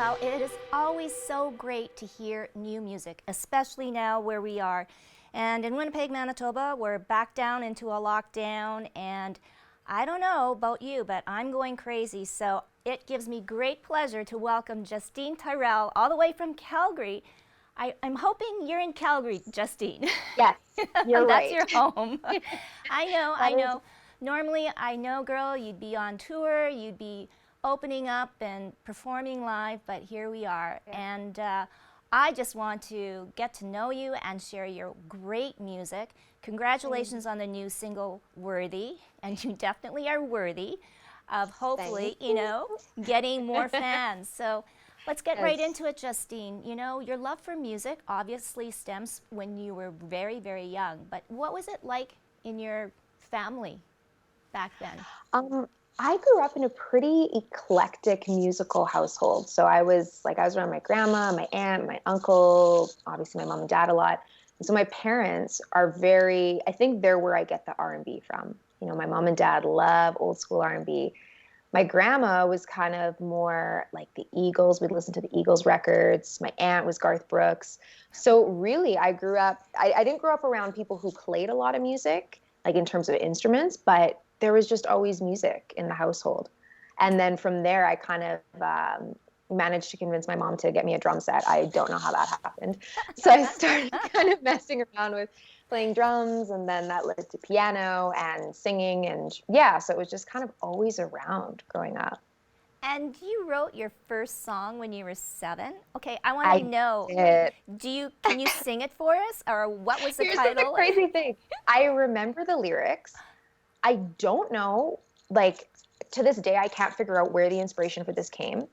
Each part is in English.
Well, it is always so great to hear new music, especially now where we are. And in Winnipeg, Manitoba, we're back down into a lockdown, and I don't know about you, but I'm going crazy. So it gives me great pleasure to welcome Justine Tyrell all the way from Calgary. I'm hoping you're in Calgary, Justine. Yes, you're That's right. your home. I know, I That is know. Normally, I know, girl, you'd be on tour, you'd be opening up and performing live, but here we are. yeah. And I just want to get to know you and share your great music. Congratulations on the new single, Worthy, and you definitely are worthy of hopefully, Thank you. getting more fans. So let's get right Yes. into it, Justine. You know, your love for music obviously stems when you were very, very young, but what was it like in your family back then? Um, I grew up in a pretty eclectic musical household. So I was around my grandma, my aunt, my uncle, obviously my mom and dad a lot. And so my parents are very, I think they're where I get the R&B from. You know, my mom and dad love old school R&B. My grandma was kind of more like the Eagles. We'd listen to the Eagles records. My aunt was Garth Brooks. So really, I didn't grow up around people who played a lot of music, like in terms of instruments, but there was just always music in the household. And then from there, I kind of managed to convince my mom to get me a drum set. I don't know how that happened. So I started kind of messing around with playing drums, and then that led to piano and singing. And yeah, so it was just kind of always around growing up. And you wrote your first song when you were 7. Okay, I want to I know, did. can you sing it for us, or what was the Here's the title? crazy thing. I remember the lyrics. I don't know, like to this day, I can't figure out where the inspiration for this came.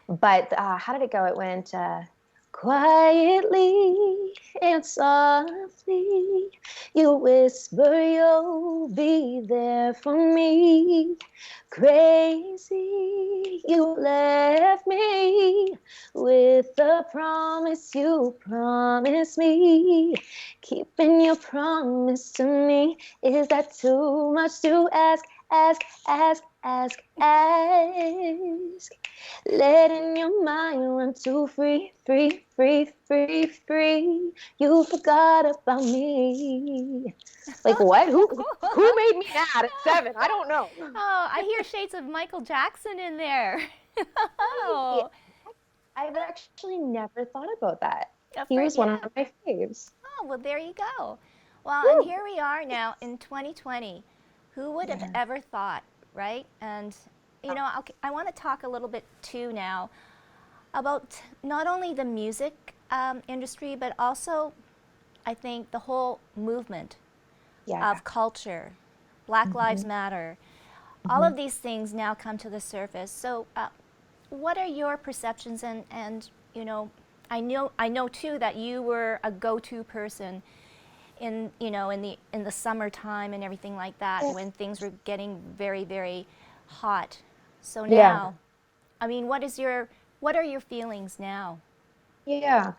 But how did it go? It went quietly and softly. You whisper you'll be there for me. Crazy, you left me with the promise you promised me. Keeping your promise to me. Is that too much to ask? Ask, ask, ask, ask. Letting your mind run too free, free, free, free, free. You forgot about me. Like what? Who made me mad at 7? I don't know. Oh, I hear shades of Michael Jackson in there. Really? Oh, I've actually never thought about that. He for was one yeah. of my faves. Oh, well, there you go. Well, and Woo. here we are now in 2020. Who would have Yeah. ever thought, right? And okay, I want to talk a little bit too now about not only the music industry, but also I think the whole movement Yeah. of culture, Black Lives Hmm. Matter, all Hmm. of these things now come to the surface. So, what are your perceptions? And I know too that you were a go-to person in the summertime and everything like that Yeah. when things were getting very, very hot. So Yeah. now, I mean, what are your feelings now? Yeah.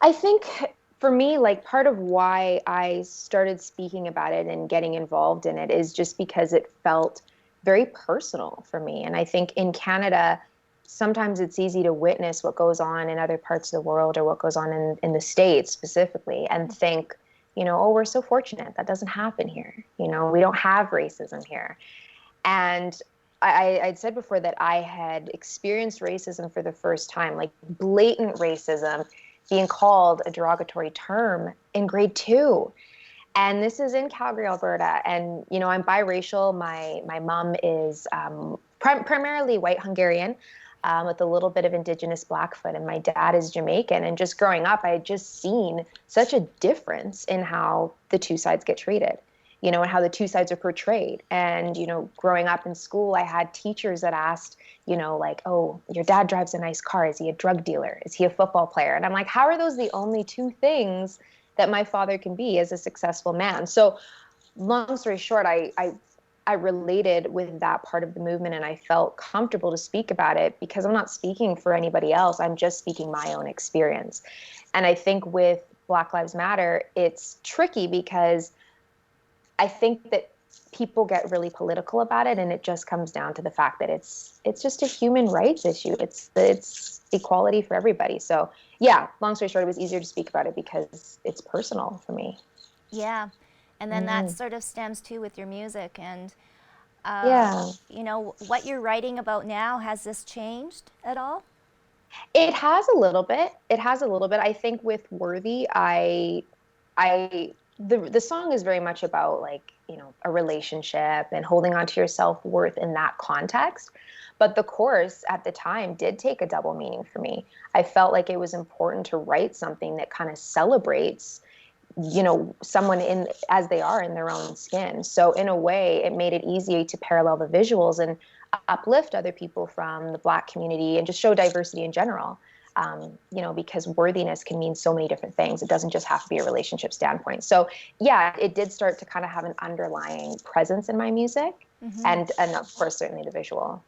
I think for me, like part of why I started speaking about it and getting involved in it is just because it felt very personal for me. And I think in Canada, sometimes it's easy to witness what goes on in other parts of the world or what goes on in the States specifically and think, oh, we're so fortunate. That doesn't happen here. We don't have racism here. And I'd said before that I had experienced racism for the first time, like blatant racism being called a derogatory term in grade 2. And this is in Calgary, Alberta. And, I'm biracial. My mom is primarily white Hungarian with a little bit of indigenous Blackfoot. And my dad is Jamaican. And just growing up, I had just seen such a difference in how the two sides get treated, and how the two sides are portrayed. And, growing up in school, I had teachers that asked, like, oh, your dad drives a nice car. Is he a drug dealer? Is he a football player? And I'm like, how are those the only two things that my father can be as a successful man? So long story short, I related with that part of the movement, and I felt comfortable to speak about it because I'm not speaking for anybody else. I'm just speaking my own experience. And I think with Black Lives Matter, it's tricky because I think that people get really political about it, and it just comes down to the fact that it's just a human rights issue. It's equality for everybody. So yeah, long story short, it was easier to speak about it because it's personal for me. Yeah. And then that Mm. sort of stems too with your music. And, Yeah. you know, what you're writing about now, has this changed at all? It has a little bit. It has a little bit. I think with Worthy, the song is very much about like, a relationship and holding on to your self-worth in that context. But the chorus at the time did take a double meaning for me. I felt like it was important to write something that kind of celebrates, someone in as they are in their own skin. So in a way, it made it easy to parallel the visuals and uplift other people from the Black community and just show diversity in general. Because worthiness can mean so many different things. It doesn't just have to be a relationship standpoint. So yeah, it did start to kind of have an underlying presence in my music, and of course certainly the visual.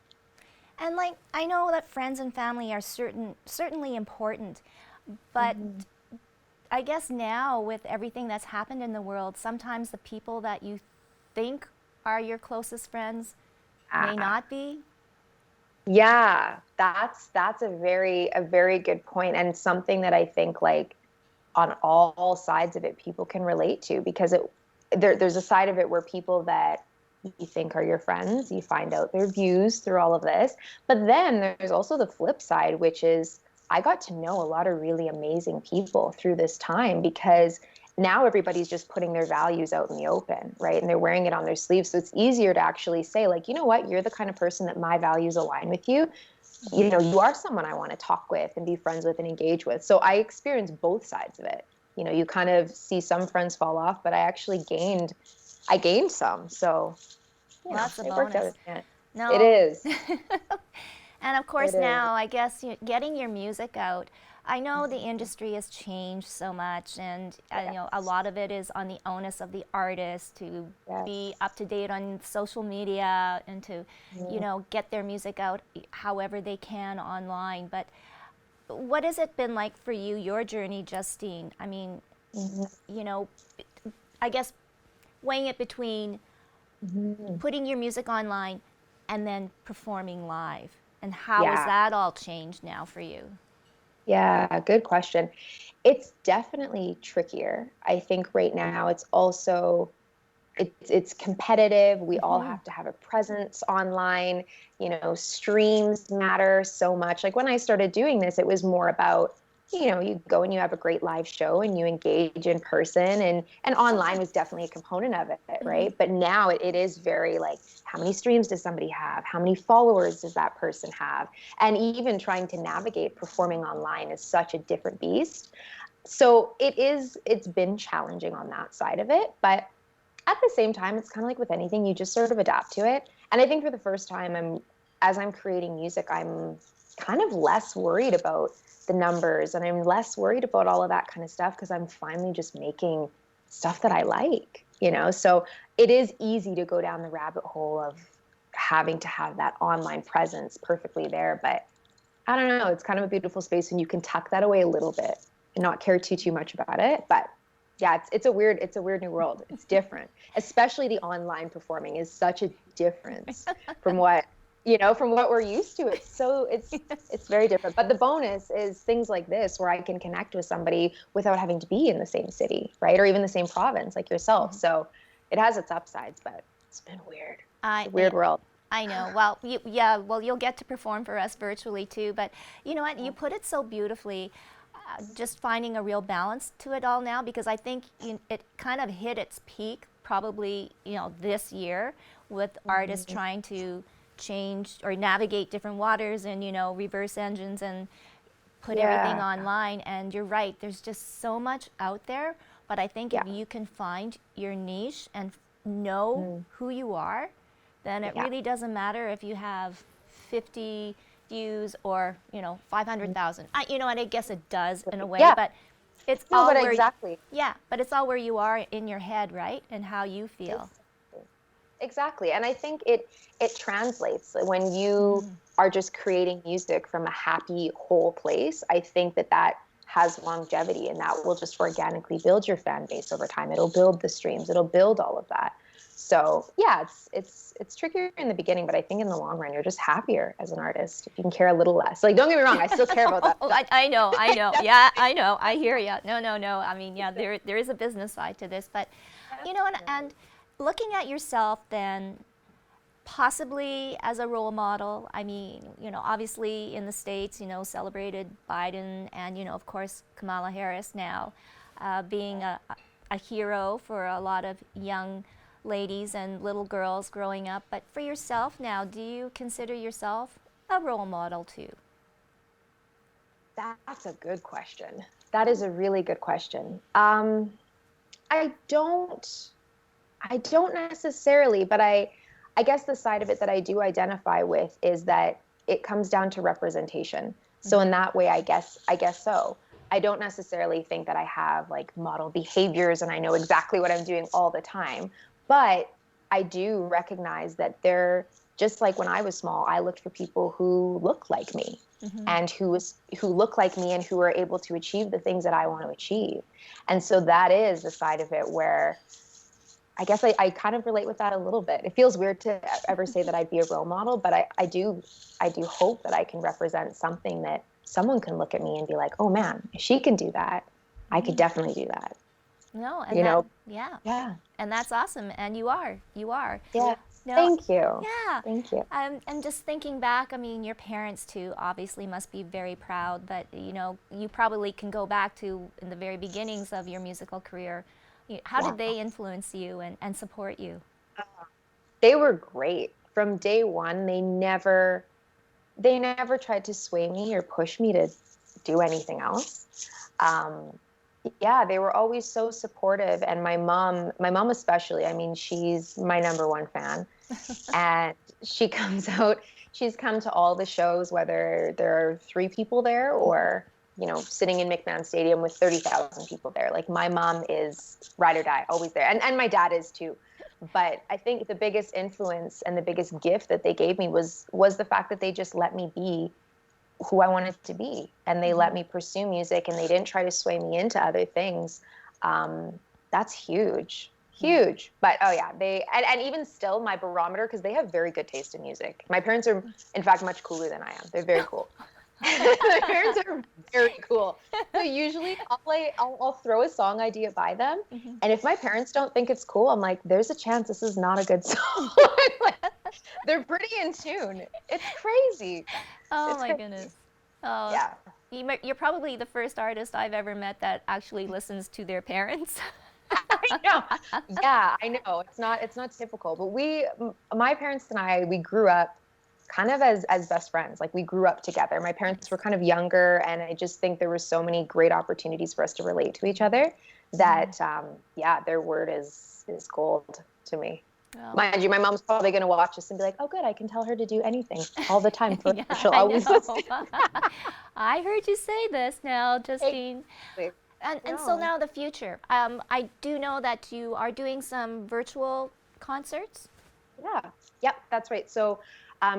And like, I know that friends and family are certainly important, but I guess now with everything that's happened in the world, sometimes the people that you think are your closest friends may Ah, not be. yeah, that's a very good point, and something that I think like on all sides of it people can relate to, because there's a side of it where people that you think are your friends, you find out their views through all of this. But then there's also the flip side, which is I got to know a lot of really amazing people through this time, because now everybody's just putting their values out in the open, right? And they're wearing it on their sleeves. So it's easier to actually say, like, you know what, you're the kind of person that my values align with you. You are someone I want to talk with and be friends with and engage with. So I experienced both sides of it. You kind of see some friends fall off, but I gained some. So, Well, that's a it worked out bonus. in the end. It No. is. And of It course, is. now I guess getting your music out. I know the industry has changed so much, and you know, a Yes. lot of it is on the onus of the artist to be Yes. up to date on social media and to, you Mm-hmm. know, get their music out however they can online. But what has it been like for you, your journey, Justine? I mean, you know, I guess weighing it between Mm-hmm. putting your music online and then performing live. And how has Yeah. that all changed now for you? Yeah. Good question. It's definitely trickier. I think right now it's competitive. We all have to have a presence online. Streams matter so much. Like when I started doing this, it was more about, you go and you have a great live show and you engage in person, and online was definitely a component of it, right? But now it is very like, how many streams does somebody have? How many followers does that person have? And even trying to navigate performing online is such a different beast. So it's been challenging on that side of it, but at the same time, it's kind of like with anything, you just sort of adapt to it. And I think for the first time, as I'm creating music, I'm kind of less worried about the numbers, and I'm less worried about all of that kind of stuff, because I'm finally just making stuff that I like. So it is easy to go down the rabbit hole of having to have that online presence perfectly there. But I don't know, it's kind of a beautiful space when you can tuck that away a little bit and not care too much about it. But yeah, it's a weird new world. It's different. Especially the online performing is such a difference from what we're used to. It's very different. But the bonus is things like this, where I can connect with somebody without having to be in the same city, right? Or even the same province like yourself. So it has its upsides, but it's been weird. It's I, a weird world. I know. Well, yeah, well, you'll get to perform for us virtually too. But you know what? You put it so beautifully. Just finding a real balance to it all now, because I think it kind of hit its peak probably, you know, this year with artists trying to change or navigate different waters and, you know, reverse engines and put everything Yeah. online. And you're right, there's just so much out there. But I think if Yeah. you can find your niche and know Mm. who you are, then it Yeah. really doesn't matter if you have 50 views or, you know, 500,000. You know, and I guess it does in a way, Yeah. but it's No, all but where, exactly. yeah, but it's all where you are in your head, right? And how you feel. Exactly. Exactly. And I think it translates when you are just creating music from a happy whole place. I think that has longevity, and that will just organically build your fan base over time. It'll build the streams, it'll build all of that. So yeah, it's trickier in the beginning, but I think in the long run, you're just happier as an artist if you can care a little less. Like, don't get me wrong, I still care about that. Oh, I know, I know. Yeah, I know. I hear you. No, no, no. I mean, yeah, there is a business side to this, but and looking at yourself then possibly as a role model. I mean, obviously in the States, celebrated Biden and, of course, Kamala Harris now being a hero for a lot of young ladies and little girls growing up. But for yourself now, do you consider yourself a role model too? That's a good question. That is a really good question. I don't necessarily, but I guess the side of it that I do identify with is that it comes down to representation. So in that way, I guess so. I don't necessarily think that I have like model behaviors and I know exactly what I'm doing all the time, but I do recognize that they're just like when I was small, I looked for people who look like me and who look like me and who are able to achieve the things that I want to achieve. And so that is the side of it where I guess I kind of relate with that a little bit. It feels weird to ever say that I'd be a role model, but I do hope that I can represent something that someone can look at me and be like, oh man, if she can do that, I could definitely do that. No, and You know? yeah, and that's awesome. And you are. Yeah. No, Thank you. yeah. Thank you. And just thinking back, I mean, your parents too obviously must be very proud. But you probably can go back to in the very beginnings of your musical career. How did they influence you and support you? They were great from day one. They never tried to sway me or push me to do anything else. Yeah, they were always so supportive. And my mom especially, I mean, she's my number one fan. And she's come to all the shows, whether there are 3 people there or, sitting in McMahon Stadium with 30,000 people there. Like my mom is ride or die, always there. And my dad is too. But I think the biggest influence and the biggest gift that they gave me was the fact that they just let me be who I wanted to be. And they let me pursue music and they didn't try to sway me into other things. That's huge. Huge. But oh yeah, and even still my barometer, because they have very good taste in music. My parents are in fact much cooler than I am. They're very cool. My parents are very cool. So usually I'll throw a song idea by them. And if my parents don't think it's cool, I'm like, there's a chance this is not a good song. They're pretty in tune. It's crazy. Oh It's my crazy. goodness. Oh, Yeah. you're probably the first artist I've ever met that actually listens to their parents. I know. Yeah, I know. It's not typical, but my parents and I, we grew up kind of as best friends. Like we grew up together. My parents were kind of younger, and I just think there were so many great opportunities for us to relate to each other that, yeah, their word is gold to me. Well, Mind you, my mom's probably going to watch this and be like, oh, good, I can tell her to do anything all the time. yeah, She'll I always know. listen. I heard you say this now, Justine. And so now the future. I do know that you are doing some virtual concerts. Yeah. Yep, that's right. So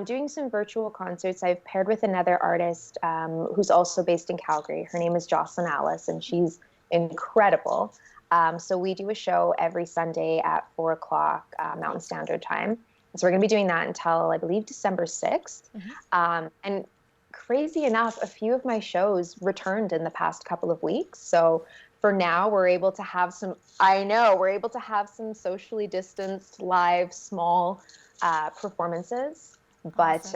doing some virtual concerts. I've paired with another artist who's also based in Calgary. Her name is Jocelyn Alice, and she's incredible. So we do a show every Sunday at 4 o'clock Mountain Standard Time. So we're going to be doing that until, I believe, December 6th. And crazy enough, a few of my shows returned in the past couple of weeks. So for now, we're able to have some socially distanced, live, small performances. But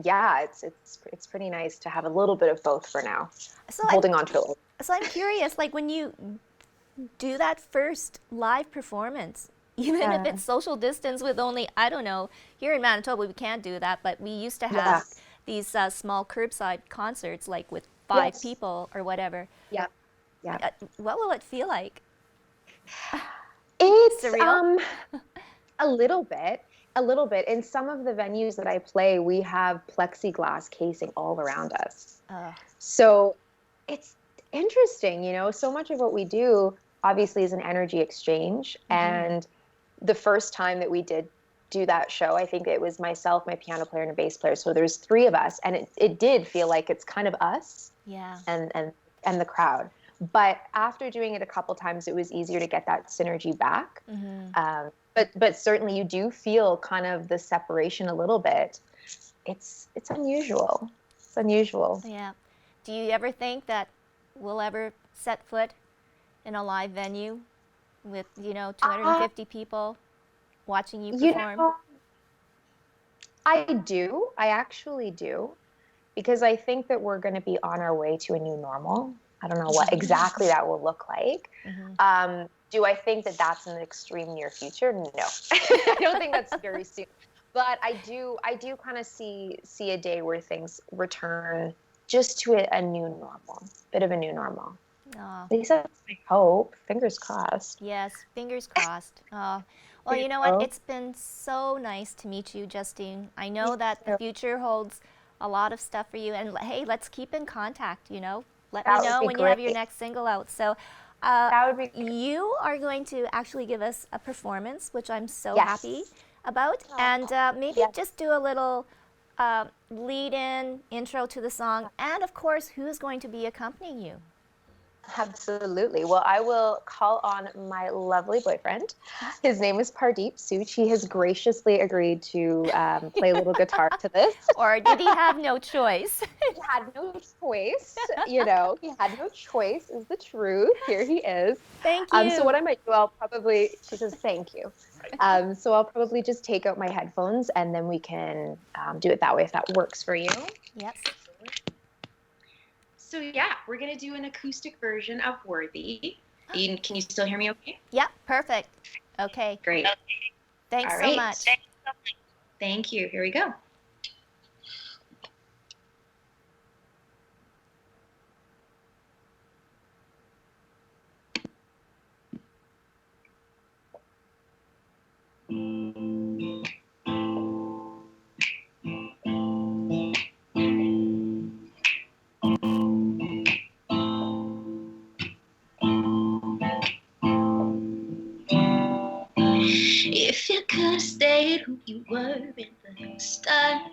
yeah, it's pretty nice to have a little bit of both for now. So Holding on to it. So I'm curious, like when you do that first live performance, even if it's social distance with only, I don't know, here in Manitoba we can't do that, but we used to have these small curbside concerts like with 5 people or whatever. Yeah. What will it feel like? It's surreal? a little bit. In some of the venues that I play, we have plexiglass casing all around us. So it's interesting, so much of what we do obviously is an energy exchange. And the first time that we did do that show, I think it was myself, my piano player, and a bass player. So there's 3 of us, and it did feel like it's kind of us and the crowd. But after doing it a couple times, it was easier to get that synergy back. but certainly you do feel kind of the separation a little bit. It's unusual. It's unusual. Yeah. Do you ever think that we'll ever set foot in a live venue with, 250 people watching you You perform? know, I do. I actually do. Because I think that we're going to be on our way to a new normal. I don't know what exactly that will look like. Do I think that that's in the extreme near future? No, I don't think that's very soon. But I do kind of see a day where things return just to a new normal, bit of a new normal. Oh, At least that's my hope. Fingers crossed. yes, fingers crossed. Well, You you know what? know? It's been so nice to meet you, Justine. I Me know that the too. future holds a lot of stuff for you. And hey, let's keep in contact, Let me That would know be when you have your great. next single out. So, uh, That would be great. you are going to actually give us a performance, which I'm so happy Yes. about. And maybe Yes. just do a little lead in, intro to the song. And of course, who's going to be accompanying you? Absolutely. Well, I will call on my lovely boyfriend. His name is Pardeep Such. He has graciously agreed to play a little guitar to this. Or did he have no choice? He had no choice, he had no choice is the truth. Here he is. Thank So what you. I might do, she says, thank you. So I'll probably just take out my headphones and then we can do it that way if that works for you. Yes. So yeah, we're gonna do an acoustic version of Worthy. Can you still hear me okay? Yep, perfect. Okay. Great. Thanks All so right. much. Thank you. Here we go. If you could have stayed who you were in the start,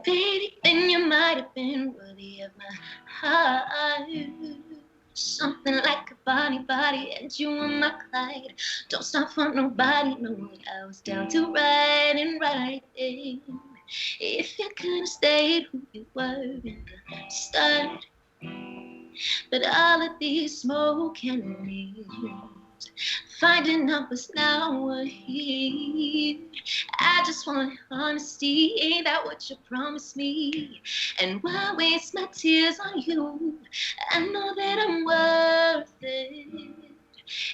baby, then you might have been worthy of my heart. Something like a body, and you were my Clyde. Don't stop for nobody, no, I was down to right and right. If you could have stayed who you were in the start, but all of these smoke and mirrors, finding numbers now we're here. I just want honesty, ain't that what you promised me? And why waste my tears on you? I know that I'm worth it,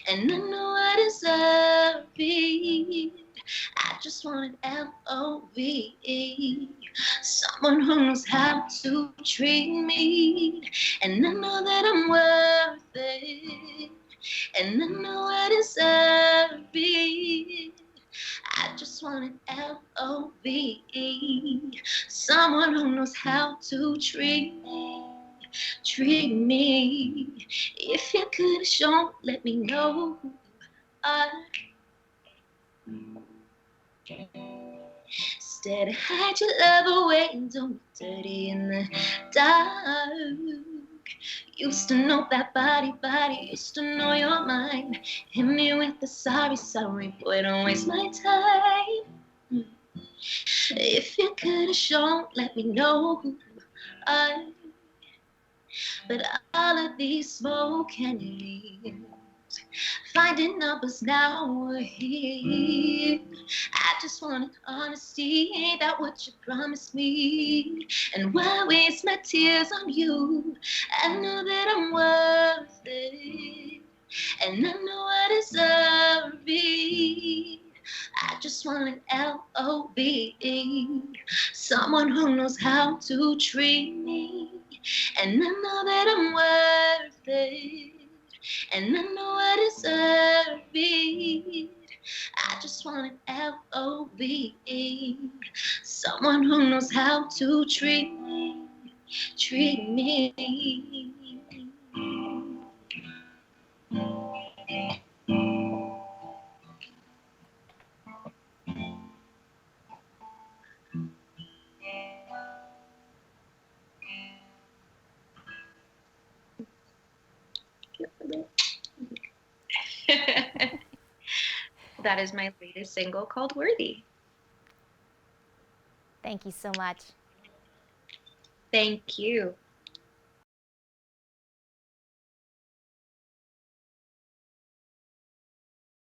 and I know I deserve it. I just wanted Love, someone who knows how to treat me, and I know that I'm worth it, and I know I deserve it. I just wanted Love, someone who knows how to treat me. If you could have shown, let me know who you are. Instead, hide your love away and don't be dirty in the dark. Used to know that body, used to know your mind. Hit me with the sorry, boy, don't waste my time. If you could have shown, let me know who you are. But all of these smoke and mirrors, finding numbers now we're here. I just wanted honesty, ain't that what you promised me? And why waste my tears on you? I know that I'm worth it, and I know I deserve it. I just wanted Love, someone who knows how to treat me. And I know that I'm worth it, and I know I deserve it. I just wanted Love, someone who knows how to treat me. that is my latest single called Worthy. Thank you so much. Thank you.